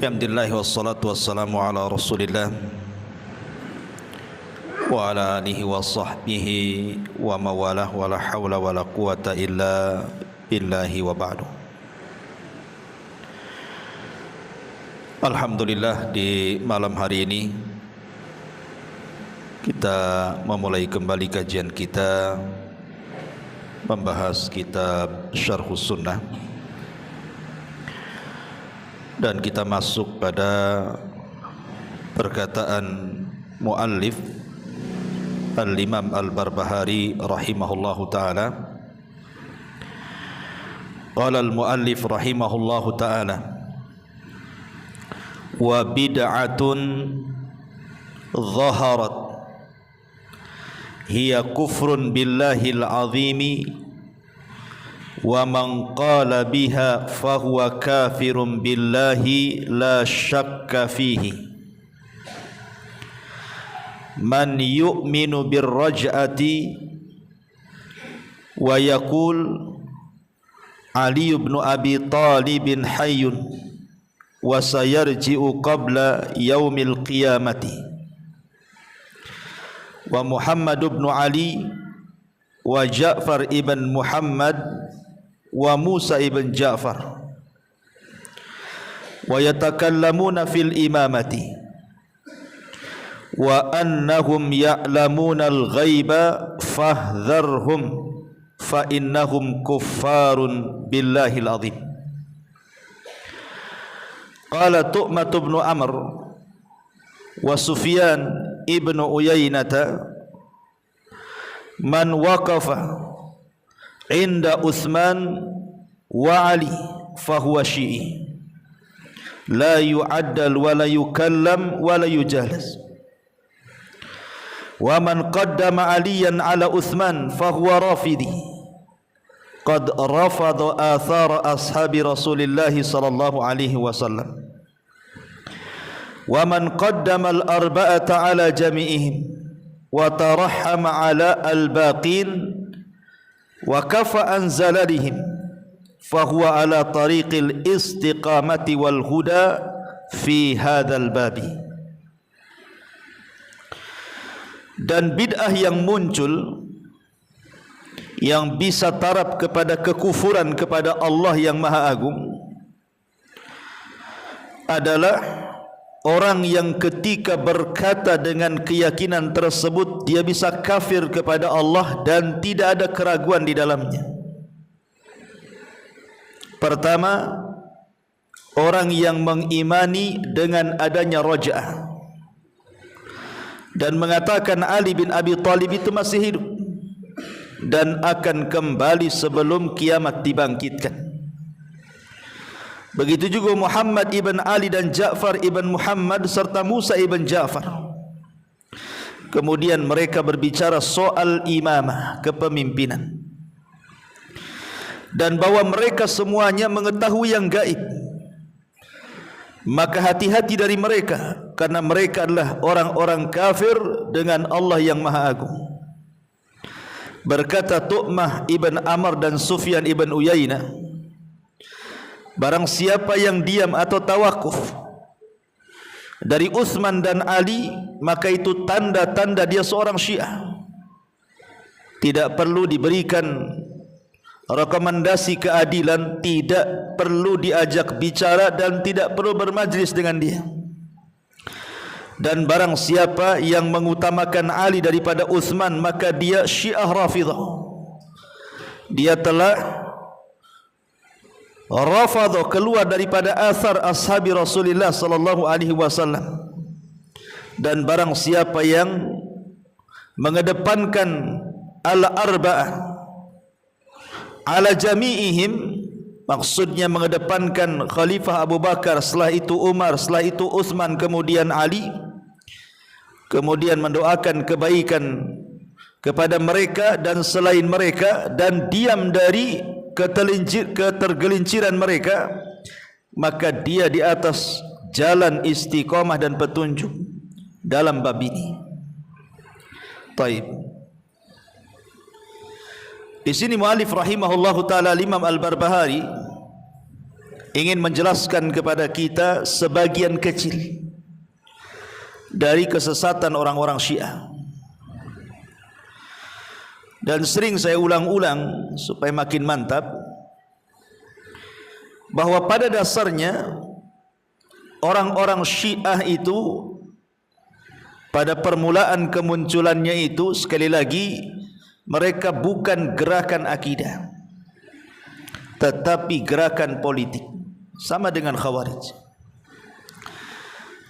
Alhamdulillah wassalatu wassalamu ala Rasulillah wa ala alihi wa sahbihi wa mawalah wa la hawla wa la quwata illa billahi wa ba'du. Alhamdulillah, di malam hari ini kita memulai kembali kajian kita membahas kitab Syarhus Sunnah, dan kita masuk pada perkataan muallif Al-Imam Al-Barbahari rahimahullahu ta'ala. Qala al-muallif rahimahullahu ta'ala: wa bid'atun zaharat hiya kufrun billahil azimi wa man qala biha fahuwa kafirun billahi la syakka fihi. Man yu'minu birraj'ati wa yaqul Ali ibn Abi Talib hayyun wa sayarji'u qabla yaumil qiyamati, wa Muhammad ibn Ali wa Ja'far ibn Muhammad wa Musa ibn Ja'far wa yatakallamuna fil imamati wa annahum ya'lamuna al-ghaiba fahdharhum fa innahum kuffarun billahil azim. Qala Tu'mah ibn Amr wa Sufyan ibn Uyainata: man waqafa inda Uthman wa Ali fahuwa syi'i la yu'addal wa la yukallam wa la yujalas, wa man qaddama Aliyan ala Uthman fahuwa rafidi qad rafada athara ashabi Rasulillah sallallahu alaihi wasallam, wa man qaddama al-arba'ata ala jami'ihim wa tarahhama ala al-baqin wa kafa an zalalihim fahuwa ala tariqil istiqamati wal huda fi hadzal babi. Dan bid'ah yang muncul yang bisa taraf kepada kekufuran kepada Allah yang Maha Agung adalah orang yang ketika berkata dengan keyakinan tersebut dia bisa kafir kepada Allah dan tidak ada keraguan di dalamnya. Pertama, orang yang mengimani dengan adanya raj'ah dan mengatakan Ali bin Abi Talib itu masih hidup dan akan kembali sebelum kiamat dibangkitkan. Begitu juga Muhammad ibn Ali dan Ja'far ibn Muhammad serta Musa ibn Ja'far. Kemudian mereka berbicara soal imamah, kepemimpinan, dan bahwa mereka semuanya mengetahui yang gaib. Maka hati-hati dari mereka, karena mereka adalah orang-orang kafir dengan Allah yang Maha Agung. Berkata Tu'mah ibn Amr dan Sufyan ibn Uyainah, barang siapa yang diam atau tawakuf dari Uthman dan Ali, maka itu tanda-tanda dia seorang Syiah. Tidak perlu diberikan rekomendasi keadilan, tidak perlu diajak bicara, dan tidak perlu bermajlis dengan dia. Dan barang siapa yang mengutamakan Ali daripada Uthman, maka dia Syiah Rafidah. Dia telah rafadha, keluar daripada athar ashabi Rasulullah sallallahu alaihi wasallam. Dan barang siapa yang mengedepankan al-arba'ah ala jami'ihim, maksudnya mengedepankan Khalifah Abu Bakar, setelah itu Umar, setelah itu Uthman, kemudian Ali, kemudian mendoakan kebaikan kepada mereka dan selain mereka, dan diam dari ketergelinciran mereka, maka dia di atas jalan istiqamah dan petunjuk dalam bab ini. Taib. Di sini muallif rahimahullahu taala Imam Al-Barbahari ingin menjelaskan kepada kita sebagian kecil dari kesesatan orang-orang Syiah. Dan sering saya ulang-ulang supaya makin mantap, bahwa pada dasarnya orang-orang Syiah itu pada permulaan kemunculannya itu, sekali lagi, mereka bukan gerakan akidah, tetapi gerakan politik. Sama dengan Khawarij.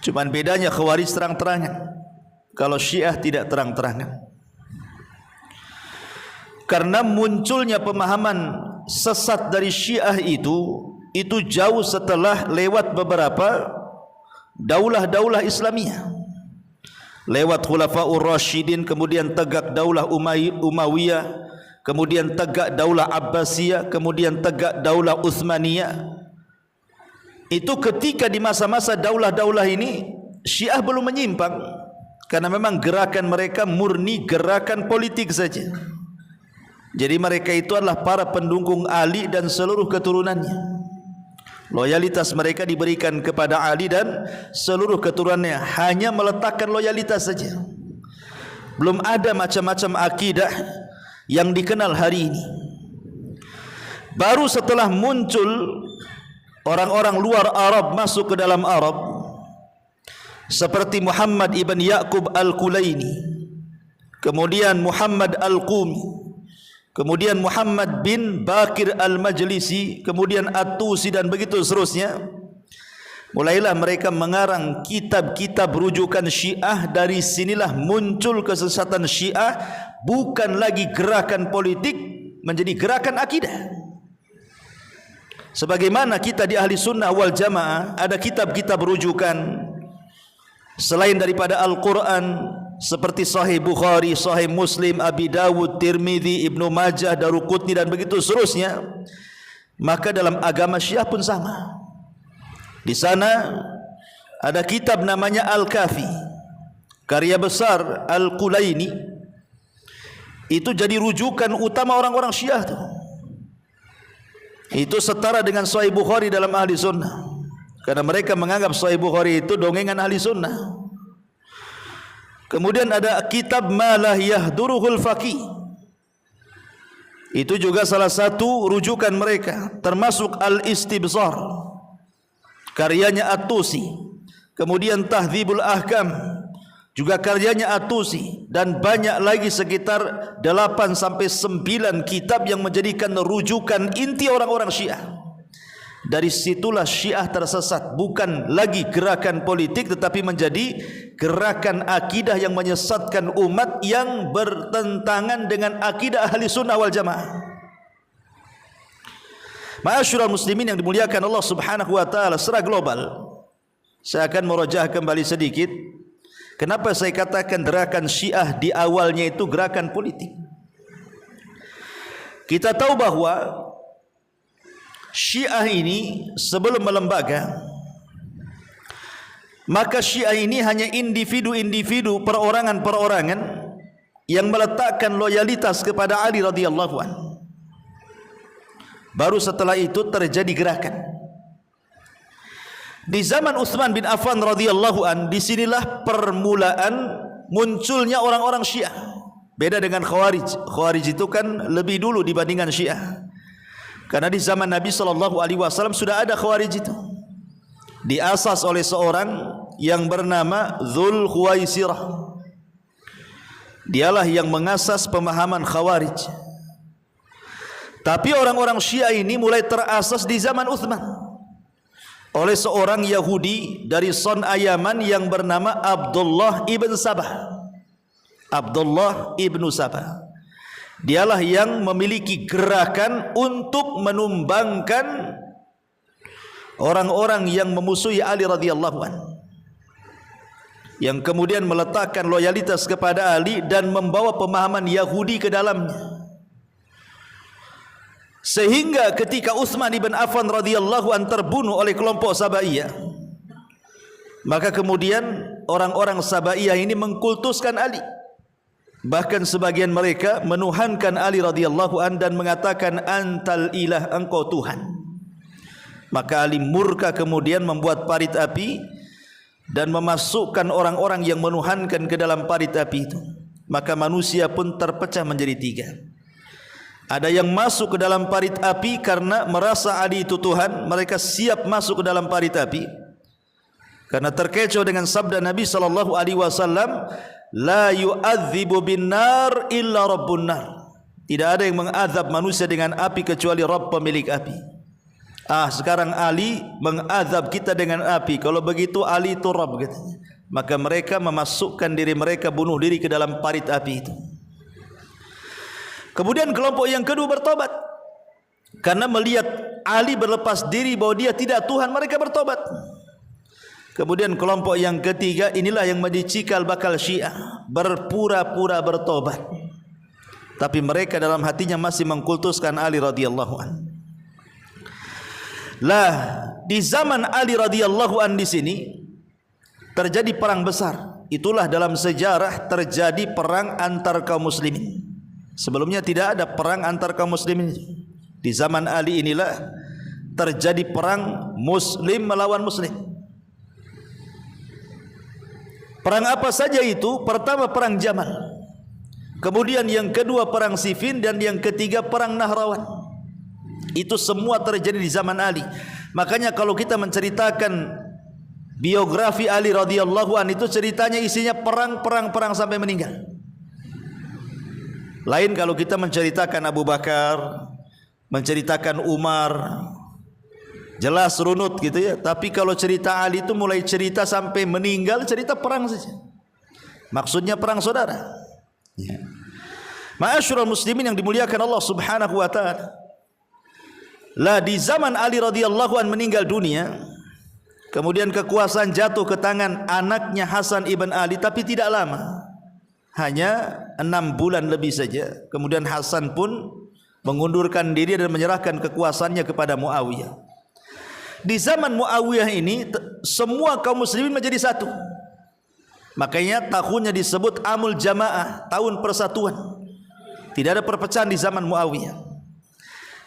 Cuman bedanya Khawarij terang-terangan, kalau Syiah tidak terang-terangan. Karena munculnya pemahaman sesat dari Syiah itu jauh setelah lewat beberapa daulah-daulah Islamiyah. Lewat Khulafaur Rasyidin, kemudian tegak daulah Umayyah, kemudian tegak daulah Abbasiyah, kemudian tegak daulah Utsmaniyah. Itu ketika di masa-masa daulah-daulah ini Syiah belum menyimpang, karena memang gerakan mereka murni gerakan politik saja. Jadi mereka itu adalah para pendukung Ali dan seluruh keturunannya. Loyalitas mereka diberikan kepada Ali dan seluruh keturunannya, hanya meletakkan loyalitas saja. Belum ada macam-macam akidah yang dikenal hari ini. Baru setelah muncul orang-orang luar Arab masuk ke dalam Arab, seperti Muhammad ibn Ya'qub al-Kulaini, kemudian Muhammad al-Qumi, kemudian Muhammad bin Bakir al-Majlisi, kemudian At-Tusi, dan begitu seterusnya. Mulailah mereka mengarang kitab-kitab rujukan Syiah. Dari sinilah muncul kesesatan Syiah, bukan lagi gerakan politik, menjadi gerakan akidah. Sebagaimana kita di Ahli Sunnah wal Jamaah ada kitab-kitab rujukan selain daripada Al-Quran, seperti Sahih Bukhari, Sahih Muslim, Abi Dawud, Tirmidzi, Ibnu Majah, Daruqutni, dan begitu seterusnya. Maka dalam agama Syiah pun sama. Di sana ada kitab namanya Al-Kafi, karya besar Al-Kulaini. Itu jadi rujukan utama orang-orang Syiah itu. Itu setara dengan Sahih Bukhari dalam Ahli Sunnah, karena mereka menganggap Sahih Bukhari itu dongengan Ahli Sunnah. Kemudian ada kitab Malah Yahduruhul Faqih. Itu juga salah satu rujukan mereka, termasuk Al-Istibsar, karyanya At-Tusi. Kemudian Tahdzibul Ahkam, juga karyanya At-Tusi, dan banyak lagi, sekitar 8 sampai 9 kitab yang menjadikan rujukan inti orang-orang Syiah. Dari situlah Syiah tersesat, bukan lagi gerakan politik, tetapi menjadi gerakan akidah yang menyesatkan umat, yang bertentangan dengan akidah Ahli Sunnah wal Jamaah. Ma'asyiral muslimin yang dimuliakan Allah Subhanahu wa taala secara global, saya akan merajah kembali sedikit kenapa saya katakan gerakan Syiah di awalnya itu gerakan politik. Kita tahu bahwa Syiah ini sebelum melembaga, maka Syiah ini hanya individu-individu, perorangan-perorangan yang meletakkan loyalitas kepada Ali radhiyallahu anhu. Baru setelah itu terjadi gerakan. Di zaman Utsman bin Affan radhiyallahu anhu, disinilah permulaan munculnya orang-orang Syiah. Beda dengan Khawarij. Khawarij itu kan lebih dulu dibandingkan Syiah. Karena di zaman Nabi SAW sudah ada Khawarij itu. Diasas oleh seorang yang bernama Dzul Khuwaisirah. Dialah yang mengasas pemahaman Khawarij. Tapi orang-orang Syiah ini mulai terasas di zaman Utsman oleh seorang Yahudi dari Son'a Yaman yang bernama Abdullah ibn Sabah. Abdullah ibn Sabah. Dialah yang memiliki gerakan untuk menumbangkan orang-orang yang memusuhi Ali radhiyallahu anhu, yang kemudian meletakkan loyalitas kepada Ali dan membawa pemahaman Yahudi ke dalamnya. Sehingga ketika Utsman ibn Affan radhiyallahu anhu terbunuh oleh kelompok Sabaiyah, maka kemudian orang-orang Sabaiyah ini mengkultuskan Ali. Bahkan sebagian mereka menuhankan Ali radhiyallahu an dan mengatakan antal ilah, engkau Tuhan. Maka Ali murka kemudian membuat parit api dan memasukkan orang-orang yang menuhankan ke dalam parit api itu. Maka manusia pun terpecah menjadi 3. Ada yang masuk ke dalam parit api karena merasa Ali itu Tuhan, mereka siap masuk ke dalam parit api karena terkecoh dengan sabda Nabi SAW, la yu'adzibu bin nar illa rabbun nar. Tidak ada yang mengazab manusia dengan api kecuali Rabb pemilik api. Sekarang Ali mengazab kita dengan api. Kalau begitu Ali itu Rabb katanya. Maka mereka memasukkan diri mereka, bunuh diri ke dalam parit api itu. Kemudian kelompok yang kedua bertobat. Karena melihat Ali berlepas diri bahwa dia tidak Tuhan, mereka bertobat. Kemudian kelompok yang ketiga, inilah yang menjadi cikal bakal Syiah, berpura-pura bertobat. Tapi mereka dalam hatinya masih mengkultuskan Ali radhiyallahu anhu. Lah, di zaman Ali radhiyallahu anhu di sini terjadi perang besar. Itulah dalam sejarah terjadi perang antar kaum muslimin. Sebelumnya tidak ada perang antar kaum muslimin. Di zaman Ali inilah terjadi perang muslim melawan muslim. Perang apa saja itu? Pertama perang Jamal. Kemudian yang kedua perang Siffin, dan yang ketiga perang Nahrawan. Itu semua terjadi di zaman Ali. Makanya kalau kita menceritakan biografi Ali radhiyallahu an, itu ceritanya isinya perang sampai meninggal. Lain kalau kita menceritakan Abu Bakar, menceritakan Umar, jelas runut gitu ya. Tapi kalau cerita Ali itu mulai cerita sampai meninggal, cerita perang saja. Maksudnya perang saudara. Ya. Ma'asyiral muslimin yang dimuliakan Allah Subhanahu wa taala. Lah, di zaman Ali radhiyallahu an meninggal dunia, kemudian kekuasaan jatuh ke tangan anaknya Hasan ibn Ali, tapi tidak lama, hanya 6 bulan lebih saja. Kemudian Hasan pun mengundurkan diri dan menyerahkan kekuasaannya kepada Muawiyah. Di zaman Muawiyah ini semua kaum muslimin menjadi satu. Makanya tahunnya disebut Amul Jamaah, tahun persatuan. Tidak ada perpecahan di zaman Muawiyah.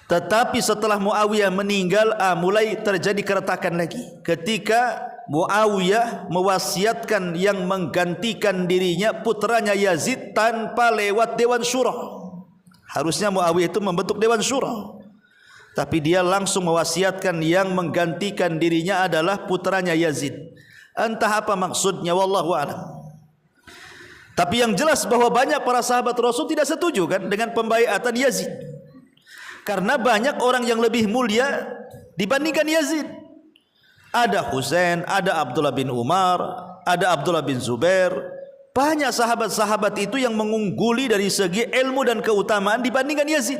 Tetapi setelah Muawiyah meninggal, mulai terjadi keretakan lagi. Ketika Muawiyah mewasiatkan yang menggantikan dirinya putranya Yazid tanpa lewat Dewan Syura. Harusnya Muawiyah itu membentuk Dewan Syura, tapi dia langsung mewasiatkan yang menggantikan dirinya adalah putranya Yazid. Entah apa maksudnya, wallahu a'lam. Tapi yang jelas bahwa banyak para sahabat Rasul tidak setuju kan dengan pembaiatan Yazid. Karena banyak orang yang lebih mulia dibandingkan Yazid. Ada Husain, ada Abdullah bin Umar, ada Abdullah bin Zubair. Banyak sahabat-sahabat itu yang mengungguli dari segi ilmu dan keutamaan dibandingkan Yazid.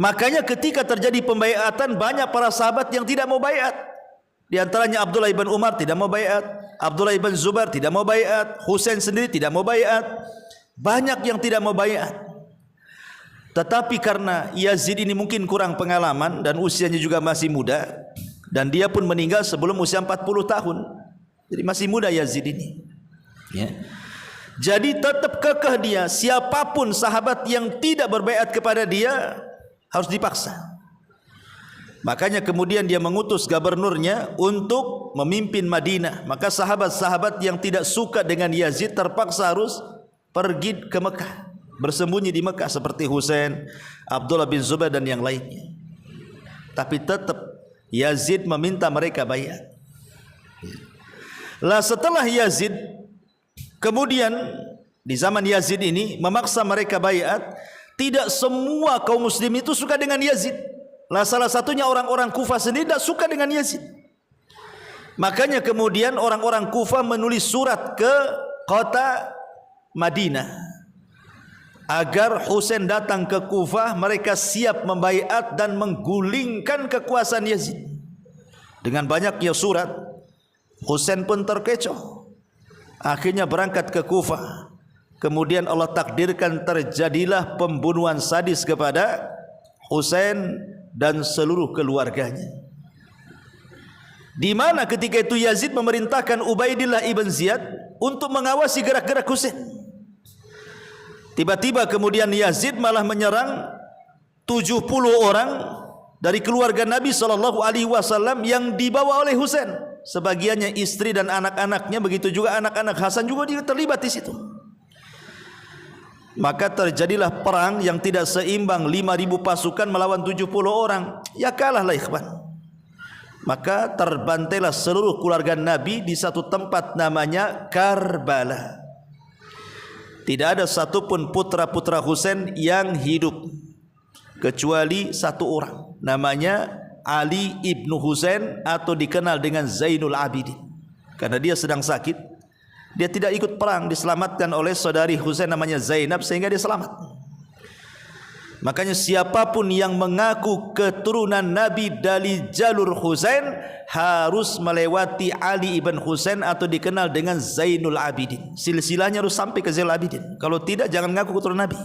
Makanya ketika terjadi pembaiatan, banyak para sahabat yang tidak mau baiat. Di antaranya Abdullah bin Umar tidak mau baiat, Abdullah bin Zubair tidak mau baiat, Husain sendiri tidak mau baiat. Banyak yang tidak mau baiat. Tetapi karena Yazid ini mungkin kurang pengalaman dan usianya juga masih muda, dan dia pun meninggal sebelum usia 40 tahun. Jadi masih muda Yazid ini. Ya. Jadi tetap kekeh dia, siapapun sahabat yang tidak berbaiat kepada dia harus dipaksa. Makanya kemudian dia mengutus gubernurnya untuk memimpin Madinah. Maka sahabat-sahabat yang tidak suka dengan Yazid terpaksa harus pergi ke Mekah, bersembunyi di Mekah, seperti Husain, Abdullah bin Zubair dan yang lainnya. Tapi tetap Yazid meminta mereka baiat. Lah setelah Yazid, kemudian di zaman Yazid ini memaksa mereka baiat. Tidak semua kaum muslim itu suka dengan Yazid. Lah salah satunya orang-orang Kufah sendiri tidak suka dengan Yazid. Makanya kemudian orang-orang Kufah menulis surat ke kota Madinah agar Husain datang ke Kufah, mereka siap membaiat dan menggulingkan kekuasaan Yazid. Dengan banyaknya surat, Husain pun terkecoh. Akhirnya berangkat ke Kufah. Kemudian Allah takdirkan terjadilah pembunuhan sadis kepada Husain dan seluruh keluarganya. Di mana ketika itu Yazid memerintahkan Ubaidillah ibn Ziyad untuk mengawasi gerak-gerak Husain. Tiba-tiba kemudian Yazid malah menyerang 70 orang dari keluarga Nabi SAW yang dibawa oleh Husain. Sebagiannya istri dan anak-anaknya, begitu juga anak-anak Hasan juga dia terlibat di situ. Maka terjadilah perang yang tidak seimbang, 5.000 pasukan melawan 70 orang. Ya kalahlah ikhwan. Maka terbantailah seluruh keluarga Nabi di satu tempat namanya Karbala. Tidak ada satupun putra-putra Husain yang hidup kecuali satu orang, namanya Ali ibnu Husain atau dikenal dengan Zainul Abidin. Karena dia sedang sakit, dia tidak ikut perang, diselamatkan oleh saudari Husain namanya Zainab sehingga dia selamat. Makanya siapapun yang mengaku keturunan Nabi dari jalur Husain harus melewati Ali ibn Husain atau dikenal dengan Zainul Abidin. Silsilahnya harus sampai ke Zainul Abidin. Kalau tidak jangan mengaku keturunan Nabi.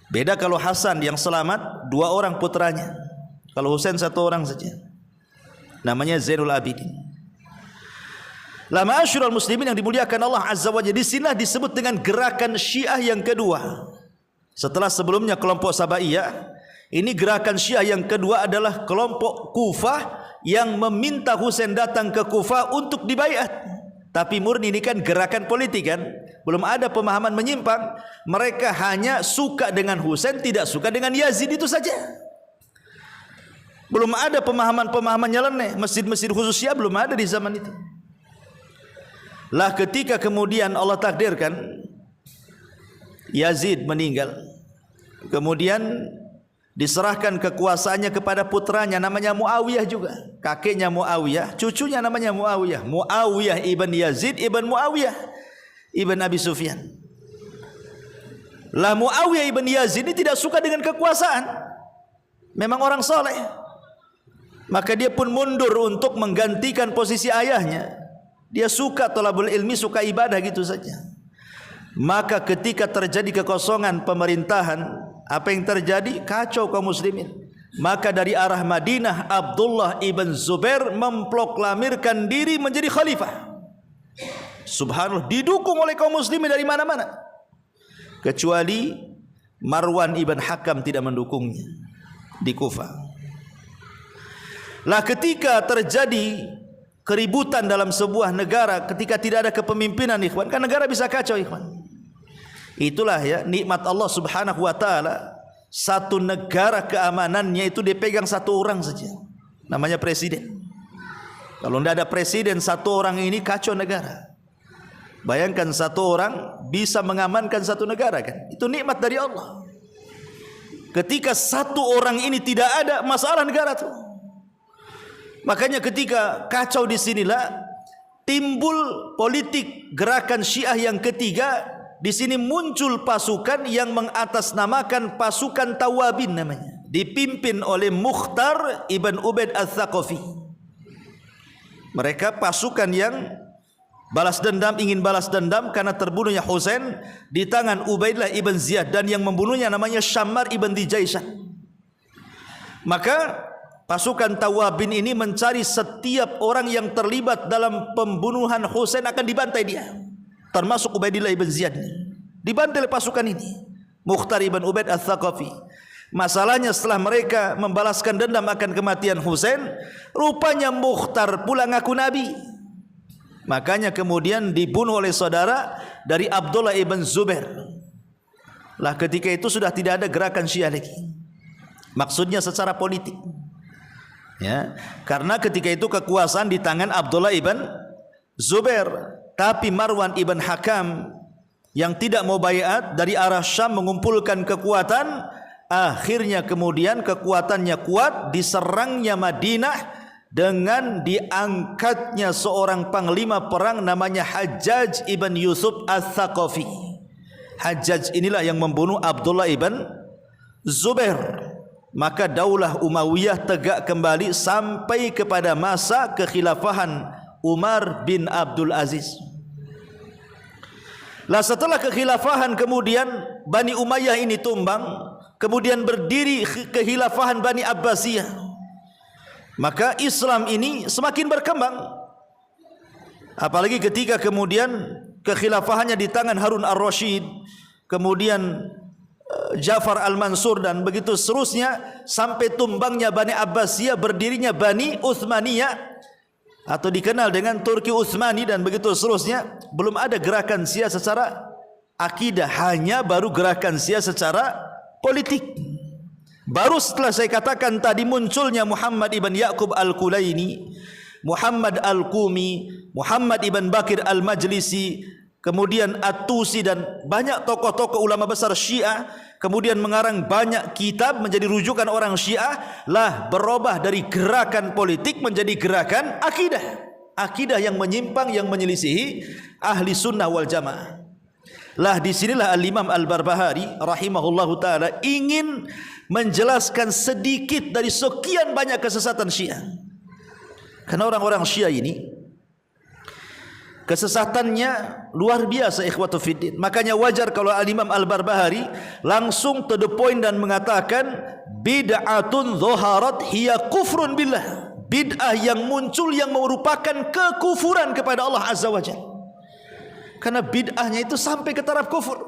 Beda kalau Hasan yang selamat 2 orang putranya. Kalau Husain 1 orang saja. Namanya Zainul Abidin. La ma'asyiral muslimin yang dimuliakan Allah Azza wa Jalla, di sini disebut dengan gerakan Syiah yang kedua. Setelah sebelumnya kelompok Sabaiyah, ini gerakan Syiah yang kedua adalah kelompok Kufah yang meminta Husain datang ke Kufah untuk dibaiat. Tapi murni ini kan gerakan politik kan, belum ada pemahaman menyimpang. Mereka hanya suka dengan Husain, tidak suka dengan Yazid, itu saja. Belum ada pemahaman-pemahaman nyeleneh. Masjid-masjid khusus Syiah belum ada di zaman itu. Lah ketika kemudian Allah takdirkan Yazid meninggal, kemudian diserahkan kekuasaannya kepada putranya namanya Muawiyah juga. Kakeknya Muawiyah, cucunya namanya Muawiyah. Muawiyah ibn Yazid ibn Muawiyah ibn Abi Sufyan. Lah Muawiyah ibn Yazid ini tidak suka dengan kekuasaan. Memang orang soleh. Maka dia pun mundur untuk menggantikan posisi ayahnya. Dia suka thalabul ilmi, suka ibadah gitu saja. Maka ketika terjadi kekosongan pemerintahan, apa yang terjadi? Kacau kaum muslimin. Maka dari arah Madinah, Abdullah ibn Zubair memproklamirkan diri menjadi khalifah. Subhanallah, didukung oleh kaum muslimin dari mana-mana. Kecuali Marwan ibn Hakam tidak mendukungnya di Kufah. Lah ketika terjadi keributan dalam sebuah negara, ketika tidak ada kepemimpinan ikhwan, kan negara bisa kacau ikhwan. Itulah ya nikmat Allah Subhanahu wa taala. Satu negara keamanannya itu dipegang 1 orang saja, namanya presiden. Kalau tidak ada presiden 1 orang ini kacau negara. Bayangkan 1 orang bisa mengamankan 1 negara kan? Itu nikmat dari Allah. Ketika 1 orang ini tidak ada, masalah negara tuh. Makanya ketika kacau di sinilah timbul politik gerakan Syiah yang ketiga. Di sini muncul pasukan yang mengatasnamakan pasukan Tawabin namanya, dipimpin oleh Mukhtar ibn Ubaid al-Thaqafi. Mereka pasukan yang balas dendam, ingin balas dendam karena terbunuhnya Husain di tangan Ubaidillah ibn Ziyad, dan yang membunuhnya namanya Syammar ibn Dijaisan. Maka pasukan Tawabin ini mencari setiap orang yang terlibat dalam pembunuhan Husain akan dibantai dia, termasuk Ubaidillah ibn Ziyad. Dibantai oleh pasukan ini Mukhtar ibn Ubaid al-Thaqafi. Masalahnya setelah mereka membalaskan dendam akan kematian Husain, rupanya Mukhtar pula ngaku nabi. Makanya kemudian dibunuh oleh saudara dari Abdullah ibn Zubair. Lah ketika itu sudah tidak ada gerakan Syiah lagi. Maksudnya secara politik. Ya, karena ketika itu kekuasaan di tangan Abdullah ibn Zubair. Tapi Marwan ibn Hakam yang tidak mau baiat dari arah Syam mengumpulkan kekuatan, akhirnya kemudian kekuatannya kuat, diserangnya Madinah dengan diangkatnya seorang panglima perang namanya Hajjaj ibn Yusuf al-Thaqafi. Hajjaj inilah yang membunuh Abdullah ibn Zubair. Maka daulah Umayyah tegak kembali sampai kepada masa kekhilafahan Umar bin Abdul Aziz. Lah setelah kekhilafahan kemudian Bani Umayyah ini tumbang, kemudian berdiri kekhilafahan Bani Abbasiyah. Maka Islam ini semakin berkembang. Apalagi ketika kemudian kekhilafahannya di tangan Harun ar-Rasyid, kemudian Ja'far al-Mansur dan begitu seterusnya, sampai tumbangnya Bani Abbasiyah, berdirinya Bani Uthmaniyah atau dikenal dengan Turki Utsmani dan begitu seterusnya. Belum ada gerakan Syiah secara akidah, hanya baru gerakan Syiah secara politik. Baru setelah saya katakan tadi munculnya Muhammad ibn Ya'qub al-Kulaini, Muhammad al-Qumi, Muhammad ibn Bakir al-Majlisi, kemudian At-Tusi dan banyak tokoh-tokoh ulama besar Syiah, kemudian mengarang banyak kitab menjadi rujukan orang Syiah, lah berubah dari gerakan politik menjadi gerakan akidah. Akidah yang menyimpang, yang menyelisihi ahli sunnah wal jamaah. Lah disinilah Al-Imam Al-Barbahari rahimahullahu ta'ala ingin menjelaskan sedikit dari sekian banyak kesesatan Syiah. Karena orang-orang Syiah ini kesesatannya luar biasa, ikhwatu fiddin. Makanya wajar kalau Al-Imam Al-Barbahari langsung to the point dan mengatakan bid'atun dhaharat hiya kufrun billah. Bid'ah yang muncul yang merupakan kekufuran kepada Allah Azza wa Jalla. Karena bid'ahnya itu sampai ke taraf kufur.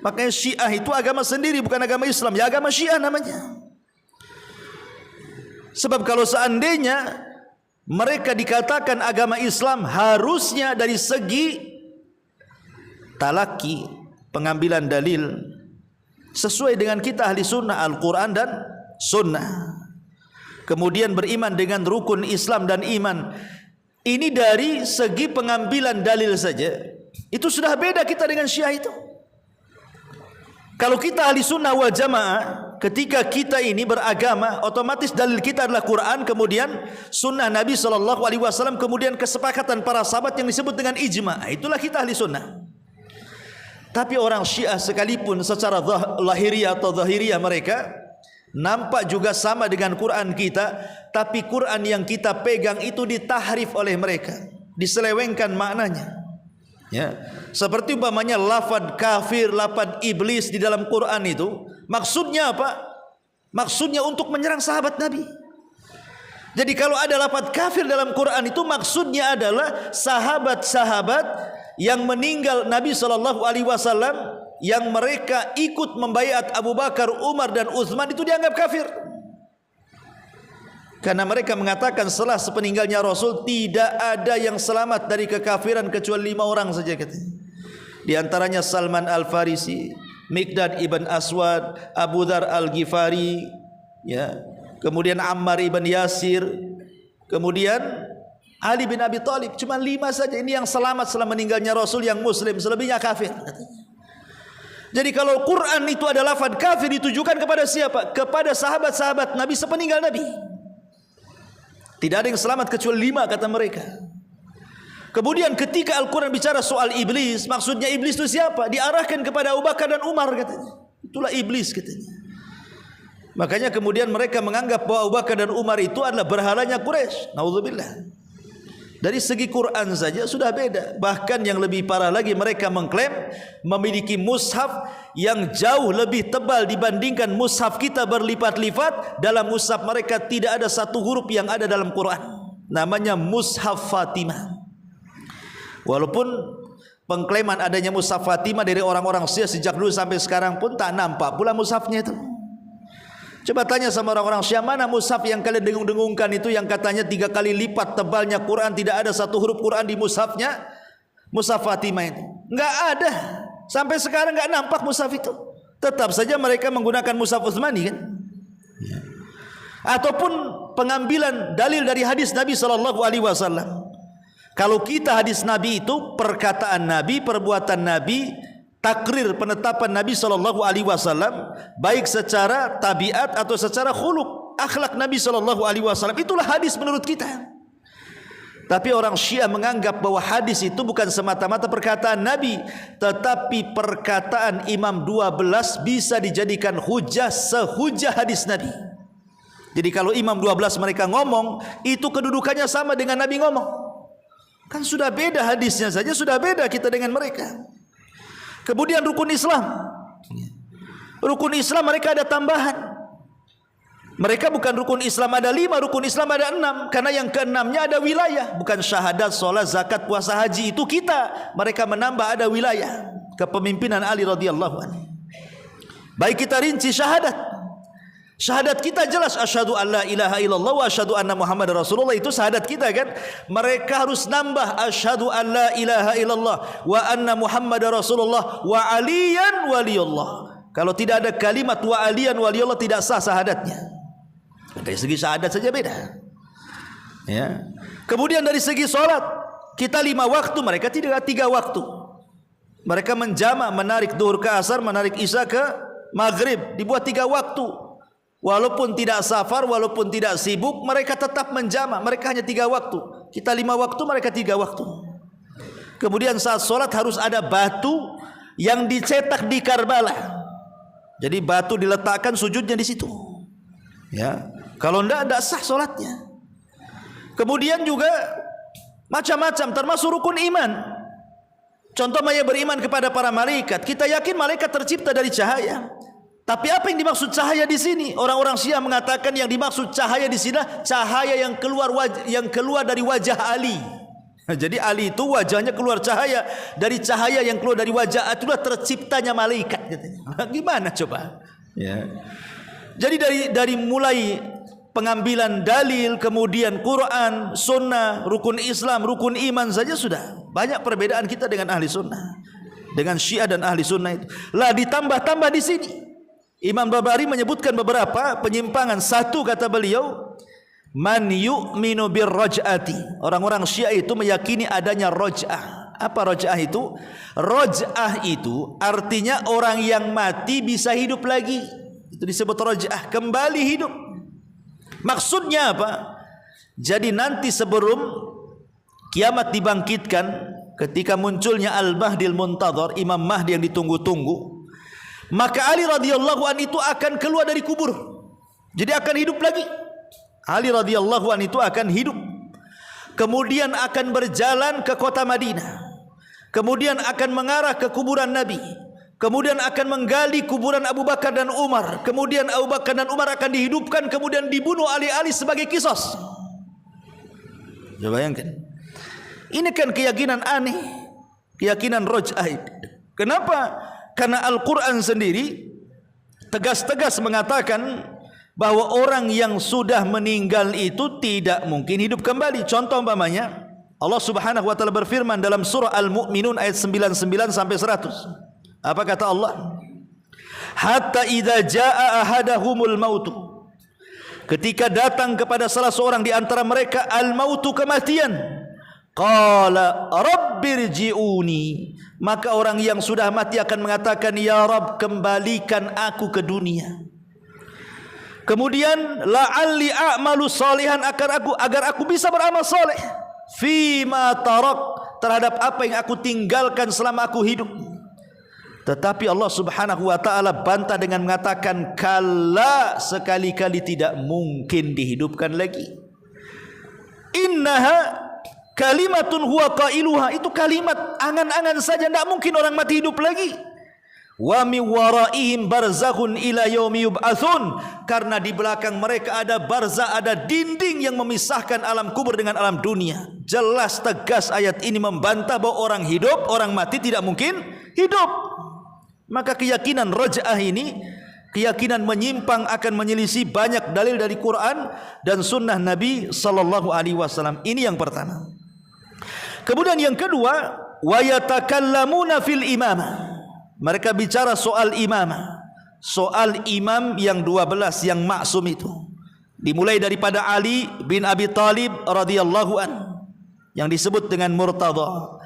Makanya Syiah itu agama sendiri, bukan agama Islam, ya agama Syiah namanya. Sebab kalau seandainya mereka dikatakan agama Islam, harusnya dari segi talaki, pengambilan dalil sesuai dengan kita ahli sunnah, Al-Quran dan sunnah. Kemudian beriman dengan rukun Islam dan iman. Ini dari segi pengambilan dalil saja, itu sudah beda kita dengan Syiah itu. Kalau kita ahli sunnah wal jamaah, ketika kita ini beragama, otomatis dalil kita adalah Quran, kemudian sunnah Nabi SAW, kemudian kesepakatan para sahabat yang disebut dengan ijma. Itulah kita ahli sunnah. Tapi orang Syiah sekalipun secara lahiriah atau zahiriah mereka nampak juga sama dengan Quran kita, tapi Quran yang kita pegang itu ditahrif oleh mereka, diselewengkan maknanya. Ya, seperti umpamanya lafaz kafir, lafaz iblis di dalam Quran itu maksudnya apa? Maksudnya untuk menyerang sahabat Nabi. Jadi kalau ada lafaz kafir dalam Quran itu maksudnya adalah sahabat-sahabat yang meninggal Nabi SAW, yang mereka ikut membaiat Abu Bakar, Umar dan Utsman itu dianggap kafir. Karena mereka mengatakan setelah sepeninggalnya Rasul tidak ada yang selamat dari kekafiran kecuali 5 orang saja katanya. Di antaranya Salman Al-Farisi, Miqdad ibn Aswad, Abu Dzar Al-Ghifari, ya. Kemudian Ammar ibn Yasir, kemudian Ali bin Abi Thalib. Cuma 5 saja ini yang selamat setelah meninggalnya Rasul yang muslim, selebihnya kafir katanya. Jadi kalau Quran itu ada lafaz kafir ditujukan kepada siapa? Kepada sahabat-sahabat Nabi sepeninggal Nabi. Tidak ada yang selamat kecuali 5 kata mereka. Kemudian ketika Al-Quran bicara soal iblis, maksudnya iblis itu siapa? Diarahkan kepada Abu Bakar dan Umar katanya. Itulah iblis katanya. Makanya kemudian mereka menganggap bahwa Abu Bakar dan Umar itu adalah berhalanya Quraisy. Naudzubillah. Dari segi Quran saja sudah beda. Bahkan yang lebih parah lagi, mereka mengklaim memiliki mushaf yang jauh lebih tebal dibandingkan mushaf kita berlipat-lipat. Dalam mushaf mereka tidak ada satu huruf yang ada dalam Quran. Namanya mushaf Fatimah. Walaupun pengklaiman adanya mushaf Fatimah dari orang-orang Syiah sejak dulu sampai sekarang pun tak nampak pula mushafnya itu. Coba tanya sama orang-orang Syiah, mana mushaf yang kalian dengung-dengungkan itu yang katanya 3 kali lipat tebalnya Quran, tidak ada satu huruf Quran di mushafnya, mushaf Fatimah itu? Enggak ada. Sampai sekarang enggak nampak mushaf itu. Tetap saja mereka menggunakan mushaf Utsmani kan? Ataupun pengambilan dalil dari hadis Nabi SAW. Kalau kita hadis Nabi itu perkataan Nabi, perbuatan Nabi, takrir penetapan Nabi SAW, baik secara tabiat atau secara khuluq, akhlak Nabi SAW, itulah hadis menurut kita. Tapi orang Syiah menganggap bahwa hadis itu bukan semata-mata perkataan Nabi, tetapi perkataan Imam 12 bisa dijadikan hujah sehujah hadis Nabi. Jadi kalau Imam 12 mereka ngomong, itu kedudukannya sama dengan Nabi ngomong. Kan sudah beda hadisnya saja, sudah beda kita dengan mereka. Kemudian rukun Islam. Rukun Islam mereka ada tambahan. Mereka bukan rukun Islam ada 5, rukun Islam ada 6. Karena yang ke-6-nya ada wilayah. Bukan syahadat, sholat, zakat, puasa, haji. Itu kita. Mereka menambah ada wilayah. Kepemimpinan Ali radhiyallahu anhu. Baik kita rinci syahadat. Syahadat kita jelas asyhadu an la ilaha illallah wa asyhadu anna Muhammadar Rasulullah, itu syahadat kita kan. Mereka harus nambah asyhadu an la ilaha illallah wa anna Muhammadar Rasulullah wa aliyan waliyullah. Kalau tidak ada kalimat wa aliyan waliyullah tidak sah syahadatnya. Dari segi syahadat saja beda. Ya. Kemudian dari segi salat, kita 5 waktu, mereka tidak 3 waktu. Mereka menjamak, menarik duhur ke asar, menarik isya ke maghrib, dibuat 3 waktu. Walaupun tidak safar, walaupun tidak sibuk, mereka tetap menjamak. Mereka hanya 3 waktu. Kita 5 waktu, mereka 3 waktu. Kemudian saat solat harus ada batu yang dicetak di Karbala. Jadi batu diletakkan, sujudnya di situ. Ya, kalau tidak sah solatnya. Kemudian juga macam-macam, termasuk rukun iman. Contoh, Maya beriman kepada para malaikat. Kita yakin malaikat tercipta dari cahaya. Tapi apa yang dimaksud cahaya di sini? Orang-orang Syiah mengatakan yang dimaksud cahaya di sini cahaya yang keluar dari wajah Ali. Jadi Ali itu wajahnya keluar cahaya, dari cahaya yang keluar dari wajah itulah terciptanya malaikat katanya. Gimana coba? Ya. Jadi dari mulai pengambilan dalil, kemudian Quran, sunnah, rukun Islam, rukun iman saja sudah banyak perbedaan kita dengan ahli sunnah, dengan Syiah dan ahli sunnah itu. Lah ditambah-tambah di sini. Imam Babari menyebutkan beberapa penyimpangan. Satu, kata beliau, man yu'minu birraj'ati. Orang-orang Syiah itu meyakini adanya raj'ah. Apa raj'ah itu? Raj'ah itu artinya orang yang mati bisa hidup lagi. Itu disebut raj'ah, kembali hidup. Maksudnya apa? Jadi nanti sebelum kiamat dibangkitkan, ketika munculnya Al-Mahdil Muntadhar, Imam Mahdi yang ditunggu-tunggu, maka Ali radhiyallahu an itu akan keluar dari kubur. Jadi akan hidup lagi. Ali radhiyallahu an itu akan hidup. Kemudian akan berjalan ke kota Madinah. Kemudian akan mengarah ke kuburan Nabi. Kemudian akan menggali kuburan Abu Bakar dan Umar. Kemudian Abu Bakar dan Umar akan dihidupkan, kemudian dibunuh Ali sebagai qisas. Coba bayangkan. Ini kan keyakinan aneh, keyakinan raj'ah. Kenapa? Karena Al-Quran sendiri tegas-tegas mengatakan bahwa orang yang sudah meninggal itu tidak mungkin hidup kembali. Contoh umpamanya, Allah Subhanahu wa taala berfirman dalam surah Al-Mu'minun ayat 99 sampai 100. Apa kata Allah? Hatta idza jaa ahadahumul mautu. Ketika datang kepada salah seorang di antara mereka al-mautu, kematian. Qala rabbirji'uni, maka orang yang sudah mati akan mengatakan, ya Rabb, kembalikan aku ke dunia. Kemudian la'alli a'malu salihan, agar aku bisa beramal saleh fima tarak, terhadap apa yang aku tinggalkan selama aku hidup. Tetapi Allah Subhanahu wa taala bantah dengan mengatakan, kalla, sekali-kali tidak mungkin dihidupkan lagi. Innaha kalimatun huwa qailuha, itu kalimat angan-angan saja, tidak mungkin orang mati hidup lagi. Wa min waraihim barzakhun ila yaumi yub'atsun, karena di belakang mereka ada barzah, ada dinding yang memisahkan alam kubur dengan alam dunia. Jelas tegas ayat ini membantah bahwa orang hidup, orang mati tidak mungkin hidup. Maka keyakinan raj'ah ini, keyakinan menyimpang, akan menyelisih banyak dalil dari Quran dan sunnah Nabi sallallahu alaihi wasallam. Ini yang pertama. Kemudian yang kedua, wa yatakallamuna fil imamah. Mereka bicara soal imamah, soal imam yang 12 yang maksum itu. Dimulai daripada Ali bin Abi Thalib radhiyallahu an yang disebut dengan Murtadha.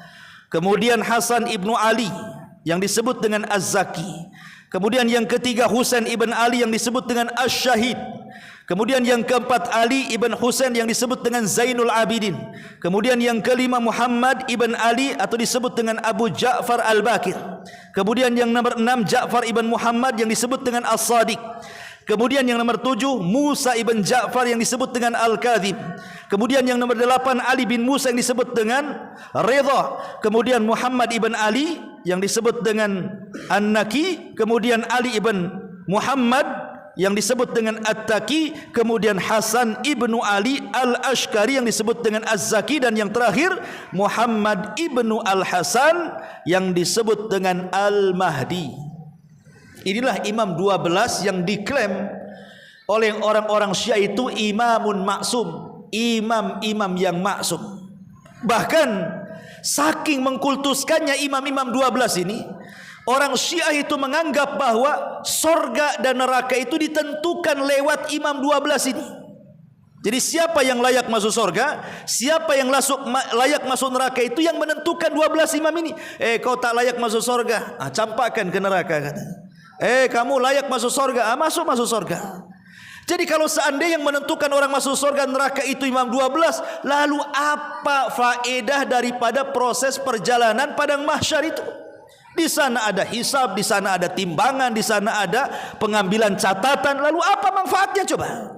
Kemudian Hasan ibnu Ali yang disebut dengan Az-Zaki. Kemudian yang ketiga Husain ibn Ali yang disebut dengan Asy-Syahid. Kemudian yang keempat Ali ibn Husain yang disebut dengan Zainul Abidin. Kemudian yang kelima Muhammad ibn Ali atau disebut dengan Abu Ja'far Al-Bakir. Kemudian yang nomor 6 Ja'far ibn Muhammad yang disebut dengan As-Sadiq. Kemudian yang nomor 7 Musa ibn Ja'far yang disebut dengan Al-Kadhib. Kemudian yang nomor 8 Ali bin Musa yang disebut dengan Ridha. Kemudian Muhammad ibn Ali yang disebut dengan An-Naki. Kemudian Ali ibn Muhammad yang disebut dengan At-Taqi. Kemudian Hasan ibnu Ali Al-Ashkari yang disebut dengan Az-Zaki. Dan yang terakhir Muhammad ibnu Al-Hasan yang disebut dengan Al-Mahdi. Inilah imam 12 yang diklaim oleh orang-orang Syiah itu imamun maksum, imam-imam yang maksum. Bahkan saking mengkultuskannya imam-imam 12 ini, orang Syiah itu menganggap bahwa sorga dan neraka itu ditentukan lewat imam 12 ini. Jadi siapa yang layak masuk sorga, siapa yang layak masuk neraka, itu yang menentukan 12 imam ini. Kau tak layak masuk sorga, campakkan ke neraka, katanya. Kamu layak masuk sorga, masuk sorga. Jadi kalau seandainya yang menentukan orang masuk surga neraka itu imam 12, lalu apa faedah daripada proses perjalanan padang mahsyar itu? Di sana ada hisab, di sana ada timbangan, di sana ada pengambilan catatan. Lalu apa manfaatnya coba?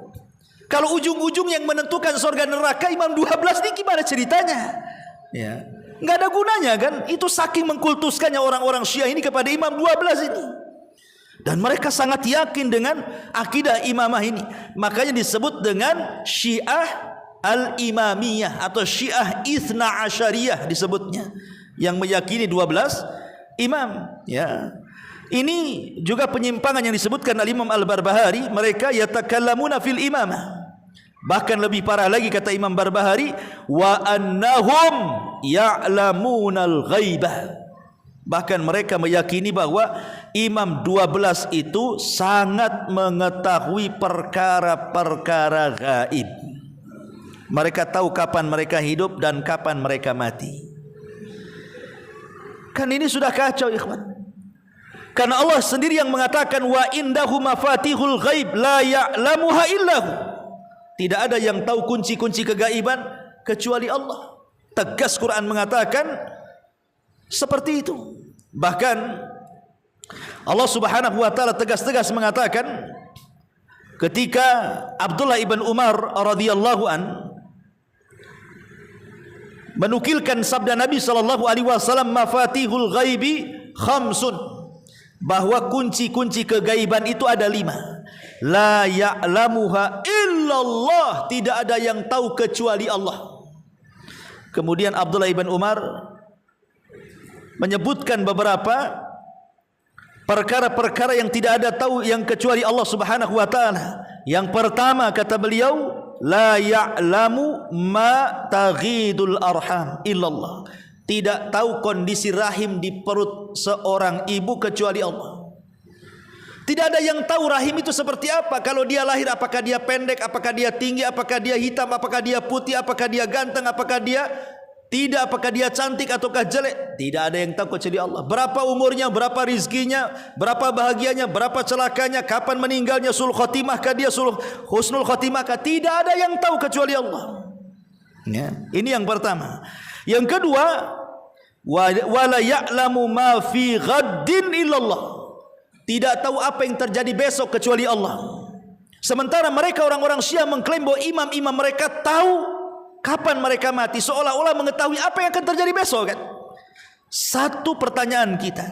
Kalau ujung-ujung yang menentukan surga neraka imam 12 ini gimana ceritanya? Ya, nggak ada gunanya kan? Itu saking mengkultuskannya orang-orang Syiah ini kepada imam 12 ini. Dan mereka sangat yakin dengan akidah imamah ini. Makanya disebut dengan Syiah al-Imamiyah atau Syiah Itsna Asyariyah disebutnya, yang meyakini 12 imam. Ya, ini juga penyimpangan yang disebutkan oleh Imam Al-Barbahari. Mereka yatakallamuna fil imamah. Bahkan lebih parah lagi kata Imam Barbahari, wa annahum ya'lamunal ghaibah. Bahkan mereka meyakini bahwa imam 12 itu sangat mengetahui perkara-perkara gaib. Mereka tahu kapan mereka hidup dan kapan mereka mati. Kan ini sudah kacau, ikhwan. Karena Allah sendiri yang mengatakan wa indahu mafatihul ghaib la ya'lamuha illahu. Tidak ada yang tahu kunci-kunci kegaiban kecuali Allah. Tegas Quran mengatakan seperti itu. Bahkan Allah Subhanahu wa taala tegas-tegas mengatakan ketika Abdullah ibn Umar radhiyallahu an menukilkan sabda Nabi sallallahu alaihi wasallam, mafatihul ghaibi khamsun, bahwa kunci-kunci kegaiban itu ada 5. La ya'lamuha illallah, tidak ada yang tahu kecuali Allah. Kemudian Abdullah ibn Umar menyebutkan beberapa perkara-perkara yang tidak ada tahu yang kecuali Allah Subhanahu wa taala. Yang pertama kata beliau, la ya'lamu ma taghidul arham illallah. Tidak tahu kondisi rahim di perut seorang ibu kecuali Allah. Tidak ada yang tahu rahim itu seperti apa. Kalau dia lahir, apakah dia pendek, apakah dia tinggi, apakah dia hitam, apakah dia putih, apakah dia ganteng, apakah dia tidak, apakah dia cantik ataukah jelek. Tidak ada yang tahu kecuali Allah. Berapa umurnya, berapa rizkinya, berapa bahagianya, berapa celakanya, kapan meninggalnya, sul khotimahkah dia, sul husnul khotimahkah. Tidak ada yang tahu kecuali Allah. Ya, ini yang pertama. Yang kedua, wala ya'lamu ma fi ghaddin illallah. Tidak tahu apa yang terjadi besok kecuali Allah. Sementara mereka orang-orang Syiah mengklaim bahwa imam-imam mereka tahu kapan mereka mati, seolah-olah mengetahui apa yang akan terjadi besok, kan? Satu pertanyaan kita,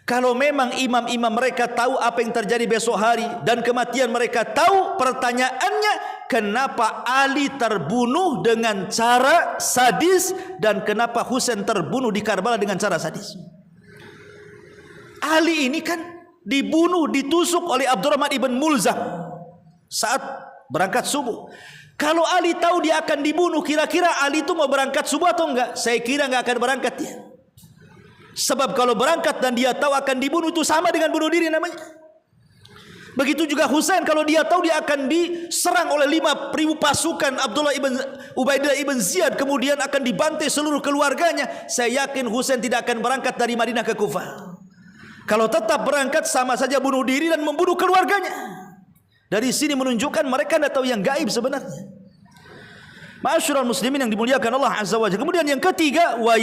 kalau memang imam-imam mereka tahu apa yang terjadi besok hari dan kematian mereka tahu, pertanyaannya, kenapa Ali terbunuh dengan cara sadis dan kenapa Husain terbunuh di Karbala dengan cara sadis? Ali ini kan dibunuh, ditusuk oleh Abdurrahman ibn Mulzam saat berangkat subuh. Kalau Ali tahu dia akan dibunuh, kira-kira Ali itu mau berangkat subuh atau enggak? Saya kira enggak akan berangkat dia. Sebab kalau berangkat dan dia tahu akan dibunuh, itu sama dengan bunuh diri namanya. Begitu juga Husain, kalau dia tahu dia akan diserang oleh 5.000 pasukan Abdullah ibn Ubaidillah ibn Ziyad, kemudian akan dibantai seluruh keluarganya, saya yakin Husain tidak akan berangkat dari Madinah ke Kufah. Kalau tetap berangkat sama saja bunuh diri dan membunuh keluarganya. Dari sini menunjukkan mereka tidak tahu yang gaib sebenarnya. Ma'asyiral muslimin yang dimuliakan Allah Azza wa Jalla. Kemudian yang ketiga, wa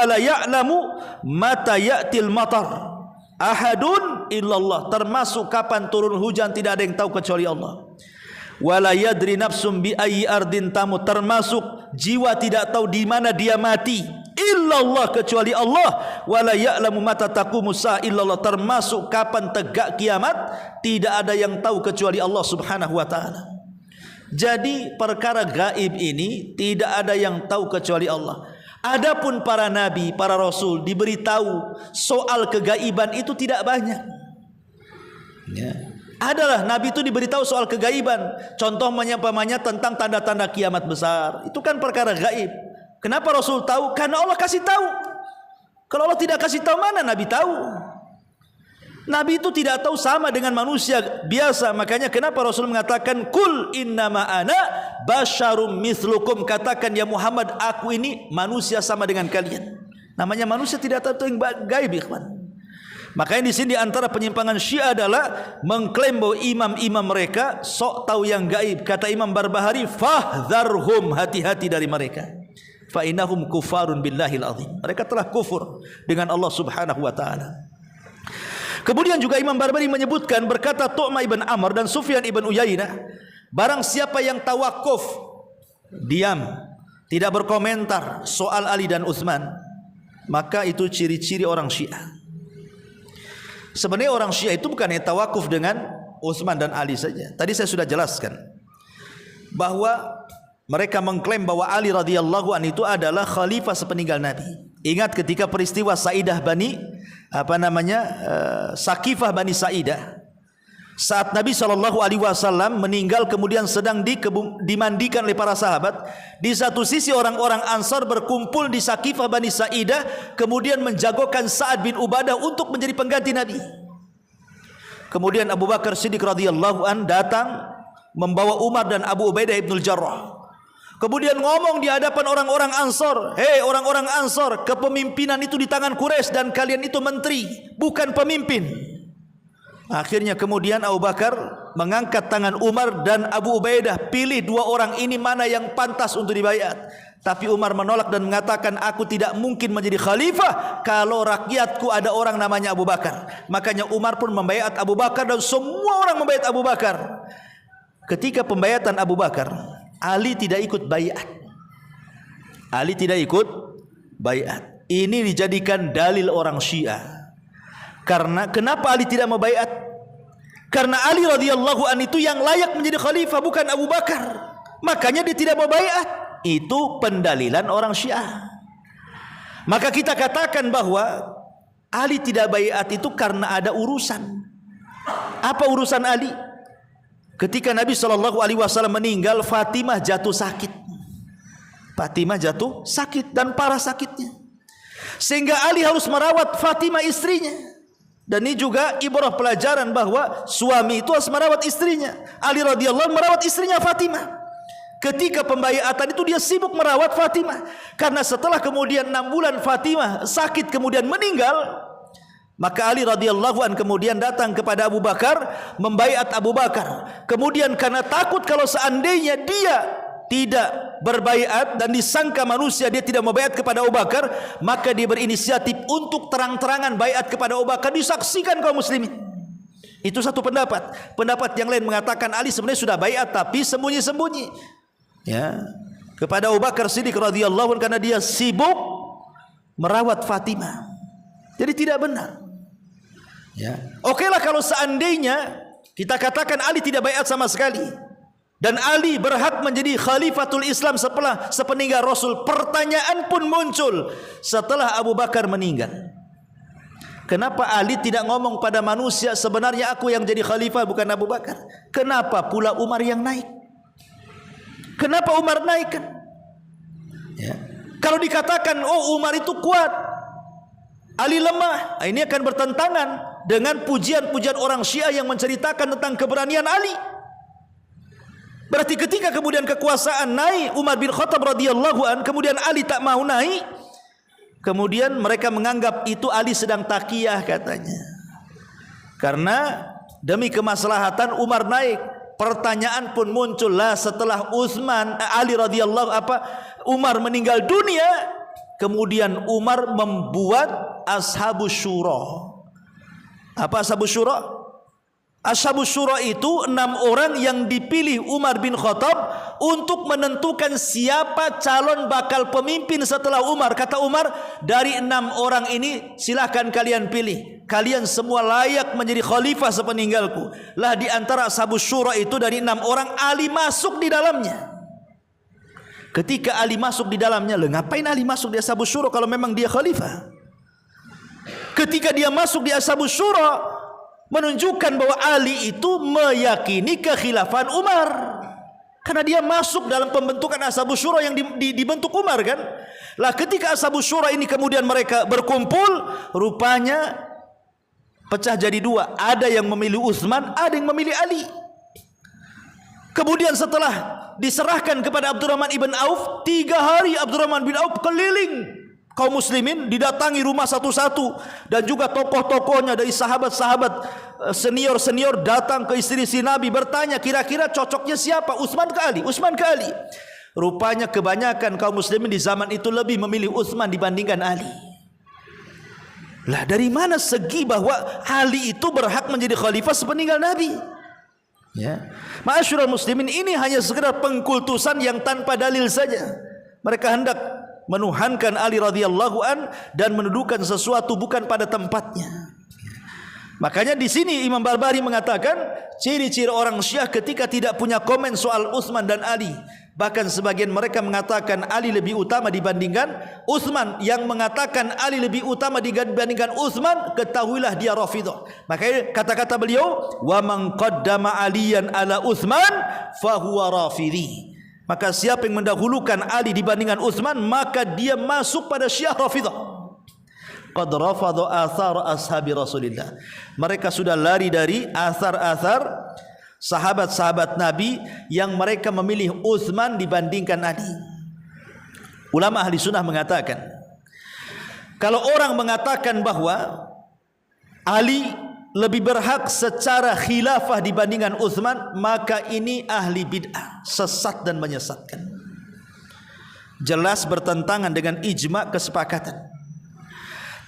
la ya'lamu mata ya'til matar ahadun illallah. Termasuk kapan turun hujan tidak ada yang tahu kecuali Allah. Wa la yadri nafsum bi ayyi ardin tamut. Termasuk jiwa tidak tahu di mana dia mati illallah, kecuali Allah. Wala ya'lamu mata taqumu saa illallah. Termasuk kapan tegak kiamat tidak ada yang tahu kecuali Allah Subhanahu wa taala. Jadi perkara gaib ini tidak ada yang tahu kecuali Allah. Adapun para nabi, para rasul diberitahu soal kegaiban itu tidak banyak. Ya. Adalah Nabi itu diberitahu soal kegaiban. Contoh pamannya tentang tanda-tanda kiamat besar. Itu kan perkara gaib. Kenapa Rasul tahu? Karena Allah kasih tahu. Kalau Allah tidak kasih tahu, mana Nabi tahu? Nabi itu tidak tahu sama dengan manusia biasa. Makanya kenapa Rasul mengatakan kul innama ana basyarum mithlukum, katakan ya Muhammad, aku ini manusia sama dengan kalian. Namanya manusia tidak tahu yang gaib, ikhwan. Makanya di sini antara penyimpangan Syiah adalah mengklaim bahwa imam-imam mereka sok tahu yang gaib. Kata Imam Barbahari, fahdharhum, hati-hati dari mereka. Fa innahum kufarun billahil azim. Mereka telah kufur dengan Allah Subhanahu wa taala. Kemudian juga Imam Barbahari menyebutkan, berkata Tu'ma ibn Amr dan Sufyan ibn Uyainah, barang siapa yang tawakuf, diam, tidak berkomentar soal Ali dan Utsman, maka itu ciri-ciri orang Syiah. Sebenarnya orang Syiah itu bukan hanya tawakuf dengan Utsman dan Ali saja. Tadi saya sudah jelaskan bahwa mereka mengklaim bahwa Ali radhiyallahu anhu itu adalah khalifah sepeninggal Nabi. Ingat ketika peristiwa Saidah Sakifah Bani Saidah, saat Nabi SAW meninggal kemudian sedang dimandikan oleh para sahabat. Di satu sisi orang-orang Ansar berkumpul di Sakifah Bani Saidah, kemudian menjagokan Sa'ad bin Ubadah untuk menjadi pengganti Nabi. Kemudian Abu Bakar Siddiq radhiyallahu an datang membawa Umar dan Abu Ubaidah ibnul Jarrah. Kemudian ngomong di hadapan orang-orang Ansar, hei orang-orang Ansar, kepemimpinan itu di tangan Quraisy dan kalian itu menteri, bukan pemimpin. Akhirnya kemudian Abu Bakar mengangkat tangan Umar dan Abu Ubaidah, pilih dua orang ini mana yang pantas untuk dibaiat. Tapi Umar menolak dan mengatakan, aku tidak mungkin menjadi khalifah kalau rakyatku ada orang namanya Abu Bakar. Makanya Umar pun membaiat Abu Bakar dan semua orang membaiat Abu Bakar. Ketika pembaiatan Abu Bakar, Ali tidak ikut baiat. Ali tidak ikut baiat. Ini dijadikan dalil orang Syiah. Karena kenapa Ali tidak membaiat? Karena Ali radhiyallahu anhu itu yang layak menjadi khalifah, bukan Abu Bakar. Makanya dia tidak membaiat. Itu pendalilan orang Syiah. Maka kita katakan bahwa Ali tidak baiat itu karena ada urusan. Apa urusan Ali? Ketika Nabi SAW meninggal, Fatimah jatuh sakit. Fatimah jatuh sakit dan parah sakitnya, sehingga Ali harus merawat Fatimah istrinya. Dan ini juga ibrah pelajaran bahwa suami itu harus merawat istrinya. Ali radhiyallahu merawat istrinya Fatimah. Ketika pembaiatan itu dia sibuk merawat Fatimah. Karena setelah kemudian 6 bulan Fatimah sakit kemudian meninggal, maka Ali radhiyallahu an kemudian datang kepada Abu Bakar, membaiat Abu Bakar. Kemudian karena takut kalau seandainya dia tidak berbaiat dan disangka manusia dia tidak membaiat kepada Abu Bakar, maka dia berinisiatif untuk terang-terangan baiat kepada Abu Bakar, disaksikan kaum muslimin. Itu satu pendapat. Pendapat yang lain mengatakan Ali sebenarnya sudah baiat tapi sembunyi-sembunyi, ya, kepada Abu Bakar Siddiq radhiyallahu anhu karena dia sibuk merawat Fatimah. Jadi tidak benar. Ya. Okelah kalau seandainya kita katakan Ali tidak baiat sama sekali dan Ali berhak menjadi khalifatul Islam sepeninggal Rasul. Pertanyaan pun muncul setelah Abu Bakar meninggal. Kenapa Ali tidak ngomong pada manusia sebenarnya aku yang jadi khalifah bukan Abu Bakar? Kenapa pula Umar yang naik? Kenapa Umar naik kan? Ya. Kalau dikatakan oh Umar itu kuat, Ali lemah, ini akan bertentangan dengan pujian-pujian orang Syiah yang menceritakan tentang keberanian Ali. Berarti ketika kemudian kekuasaan naik Umar bin Khattab radhiyallahu an, kemudian Ali tak mau naik, kemudian mereka menganggap itu Ali sedang takiyah katanya. Karena demi kemaslahatan Umar naik. Pertanyaan pun muncullah setelah Ali radhiyallahu Umar meninggal dunia, kemudian Umar membuat Ashabus Syura. Apa Ashabus Syura? Ashabus Syura itu 6 orang yang dipilih Umar bin Khattab untuk menentukan siapa calon bakal pemimpin setelah Umar. Kata Umar, dari 6 orang ini silahkan kalian pilih. Kalian semua layak menjadi khalifah sepeninggalku. Lah di antara Ashabus Syura itu dari 6 orang Ali masuk di dalamnya. Ketika Ali masuk di dalamnya, ngapain Ali masuk di Ashabus Syura kalau memang dia khalifah? Ketika dia masuk di Ashabus Syura, menunjukkan bahwa Ali itu meyakini kekhilafan Umar. Karena dia masuk dalam pembentukan Ashabus Syura yang dibentuk Umar kan. Lah ketika Ashabus Syura ini kemudian mereka berkumpul, rupanya pecah jadi dua. Ada yang memilih Utsman, ada yang memilih Ali. Kemudian setelah diserahkan kepada Abdurrahman ibn Auf, 3 hari Abdurrahman bin Auf keliling kaum muslimin, didatangi rumah satu-satu, dan juga tokoh-tokohnya dari sahabat-sahabat senior-senior datang ke istri-istri Nabi bertanya kira-kira cocoknya siapa, Utsman ke Ali, Utsman ke Ali. Rupanya kebanyakan kaum muslimin di zaman itu lebih memilih Utsman dibandingkan Ali. Lah dari mana segi bahwa Ali itu berhak menjadi khalifah sepeninggal Nabi? Ya, ma'asyiral muslimin, ini hanya sekedar pengkultusan yang tanpa dalil saja. Mereka hendak menuhankan Ali radhiyallahu an dan mendudukan sesuatu bukan pada tempatnya. Makanya di sini Imam Barbahari mengatakan ciri-ciri orang Syiah ketika tidak punya komen soal Utsman dan Ali. Bahkan sebagian mereka mengatakan Ali lebih utama dibandingkan Utsman. Yang mengatakan Ali lebih utama dibandingkan Utsman, ketahuilah dia Rafidhah. Makanya kata-kata beliau, wa man qaddama Aliyan ala Utsman fahuwa Rafidhi. Maka siapa yang mendahulukan Ali dibandingkan Utsman, maka dia masuk pada Syiah Rafidhah. Qad rafadhu athar ashabi Rasulillah. Mereka sudah lari dari athar-athar sahabat-sahabat Nabi yang mereka memilih Utsman dibandingkan Ali. Ulama ahli sunnah mengatakan, kalau orang mengatakan bahwa Ali lebih berhak secara khilafah dibandingkan Utsman, maka ini ahli bid'ah, sesat dan menyesatkan. Jelas bertentangan dengan ijma' kesepakatan.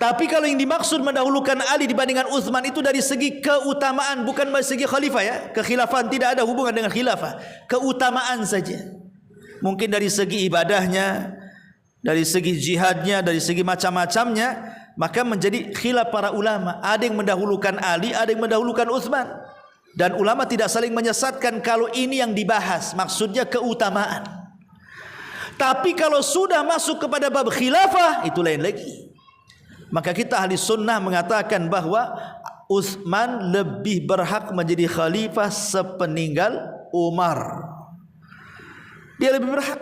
Tapi kalau yang dimaksud mendahulukan Ali dibandingkan Utsman itu dari segi keutamaan, bukan dari segi khalifah ya. Kekhilafan tidak ada hubungan dengan khilafah, keutamaan saja. Mungkin dari segi ibadahnya, dari segi jihadnya, dari segi macam-macamnya, maka menjadi khilaf para ulama. Ada yang mendahulukan Ali, ada yang mendahulukan Utsman. Dan ulama tidak saling menyesatkan kalau ini yang dibahas, maksudnya keutamaan. Tapi kalau sudah masuk kepada bab khilafah, itu lain lagi. Maka kita ahli sunnah mengatakan bahwa Utsman lebih berhak menjadi khalifah sepeninggal Umar. Dia lebih berhak.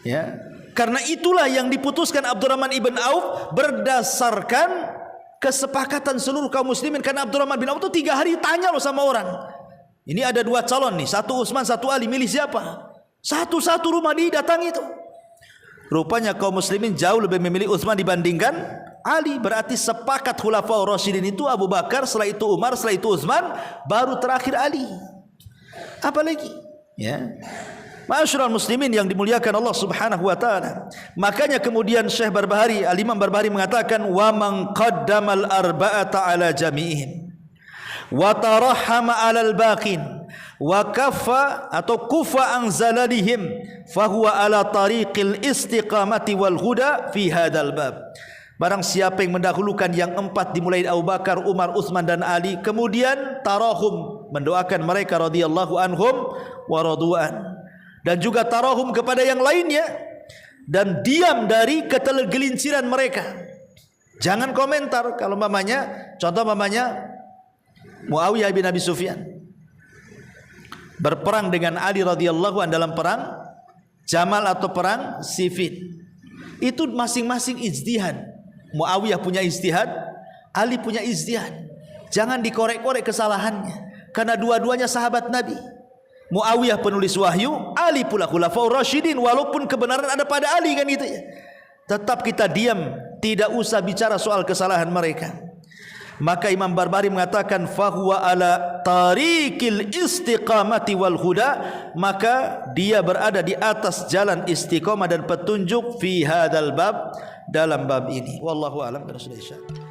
Ya. Karena itulah yang diputuskan Abdurrahman ibn Auf berdasarkan kesepakatan seluruh kaum muslimin. Karena Abdurrahman bin Auf itu 3 hari tanya loh sama orang. Ini ada 2 calon nih, satu Utsman, satu Ali, milih siapa? Satu-satu rumah didatangi itu. Rupanya kaum muslimin jauh lebih memilih Utsman dibandingkan Ali. Berarti sepakat khulafaur rasyidin itu Abu Bakar, setelah itu Umar, setelah itu Utsman, baru terakhir Ali. Apalagi? Ya. Ma'asyiral muslimin yang dimuliakan Allah Subhanahu wa taala. Makanya kemudian Syekh Barbahari, Al-Imam Barbahari mengatakan, wa man qaddamal arba'ata ala jami'ihim wa tarahhama 'alal baqin wa kaffa atau kufa an zalalihim fahuwa ala tariqil istiqamati wal huda fi hadzal bab. Barang siapa yang mendahulukan yang 4 dimulai Abu Bakar, Umar, Utsman dan Ali, kemudian tarahum, mendoakan mereka radhiyallahu anhum wa radu'an, dan juga tarahum kepada yang lainnya, dan diam dari ketergelinciran mereka. Jangan komentar. Kalau mamanya, contoh mamanya Muawiyah bin Abi Sufyan berperang dengan Ali radhiyallahu anhu dalam perang Jamal atau perang Siffin. Itu masing-masing ijtihad. Muawiyah punya ijtihad, Ali punya ijtihad. Jangan dikorek-korek kesalahannya, karena dua-duanya sahabat Nabi. Muawiyah penulis wahyu, Ali pula khulafaur rasyidin. Walaupun kebenaran ada pada Ali kan gitu ya, tetap kita diam, tidak usah bicara soal kesalahan mereka. Maka Imam Barbahari mengatakan fahuwa ala tariqil istiqamati wal huda, maka dia berada di atas jalan istiqamah dan petunjuk fi hadzal bab, dalam bab ini. Wallahu a'lam bishawab.